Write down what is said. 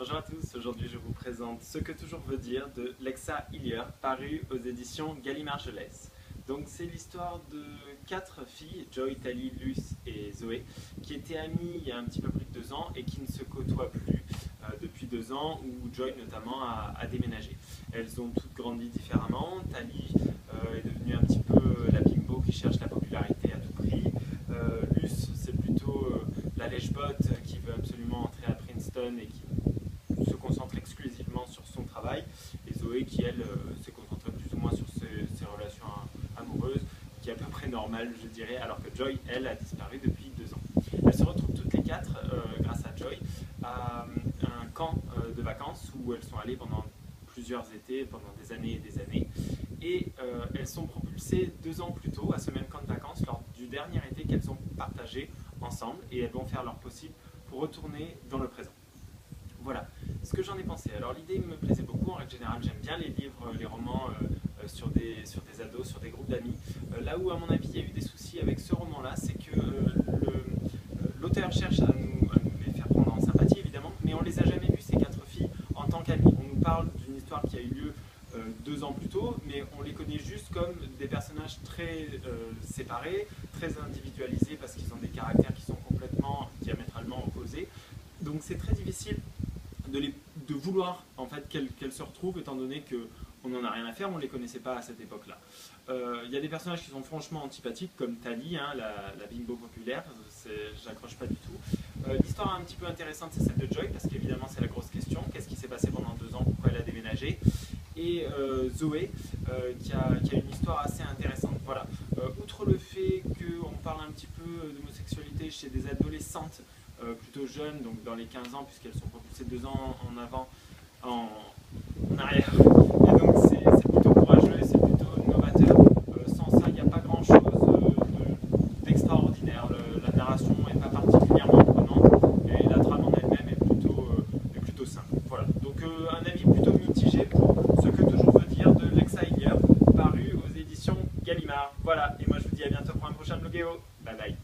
Bonjour à tous, aujourd'hui je vous présente Ce que toujours veut dire de Lexa Hillier, paru aux éditions Gallimard Jeunesse. Donc c'est l'histoire de 4 filles, Joy, Tali, Luce et Zoé, qui étaient amies il y a un petit peu plus de 2 ans et qui ne se côtoient plus depuis 2 ans, où Joy notamment a déménagé. Elles ont toutes grandi différemment. Tali est devenue un petit peu la bimbo qui cherche la popularité à tout prix. Luce, c'est plutôt la lèche-botte qui veut absolument entrer à Princeton et qui se concentre exclusivement sur son travail. Et Zoé qui, elle, s'est concentrée plus ou moins sur ses relations amoureuses, qui est à peu près normale, je dirais, alors que Joy, elle, a disparu depuis 2 ans. Elles se retrouvent toutes les 4, grâce à Joy, à un camp de vacances où elles sont allées pendant plusieurs étés, pendant des années et des années. Et elles sont propulsées 2 ans plus tôt à ce même camp de vacances lors du dernier été qu'elles ont partagé ensemble, et elles vont faire leur possible pour retourner dans le présent. Voilà ce que j'en ai pensé. Alors l'idée me plaisait beaucoup, en règle générale j'aime bien les livres, les romans sur des ados, sur des groupes d'amis. Là où à mon avis il y a eu des soucis avec ce roman-là, c'est que l'auteur cherche à nous les faire prendre en sympathie évidemment, mais on les a jamais vues ces 4 filles en tant qu'amies. On nous parle d'une histoire qui a eu lieu 2 ans plus tôt, mais on les connaît juste comme des personnages très séparés, très individualisés parce qu'ils ont des caractères qui sont complètement diamétralement opposés. Donc c'est très difficile de vouloir en fait qu'elles se retrouvent, étant donné qu'on n'en a rien à faire, on ne les connaissait pas à cette époque-là. Il y a des personnages qui sont franchement antipathiques, comme Tali, hein, la bimbo populaire, j'accroche pas du tout. L'histoire un petit peu intéressante, c'est celle de Joy, parce qu'évidemment c'est la grosse question, qu'est-ce qui s'est passé pendant 2 ans, pourquoi elle a déménagé. Et Zoé, qui a une histoire assez intéressante. Voilà. Outre le fait qu'on parle un petit peu d'homosexualité chez des adolescentes plutôt jeunes, donc dans les 15 ans, puisqu'elles sont propulsées 2 ans en avant, en arrière. Et donc c'est plutôt courageux, c'est plutôt novateur. Sans ça, il n'y a pas grand-chose d'extraordinaire. La narration n'est pas particulièrement prenante, et la trame en elle-même est plutôt simple. Voilà. Donc un avis plutôt mitigé pour Ce que toujours veut dire de Lexa Hillier, paru aux éditions Gallimard. Voilà, et moi je vous dis à bientôt pour un prochain Blogueo. Bye bye.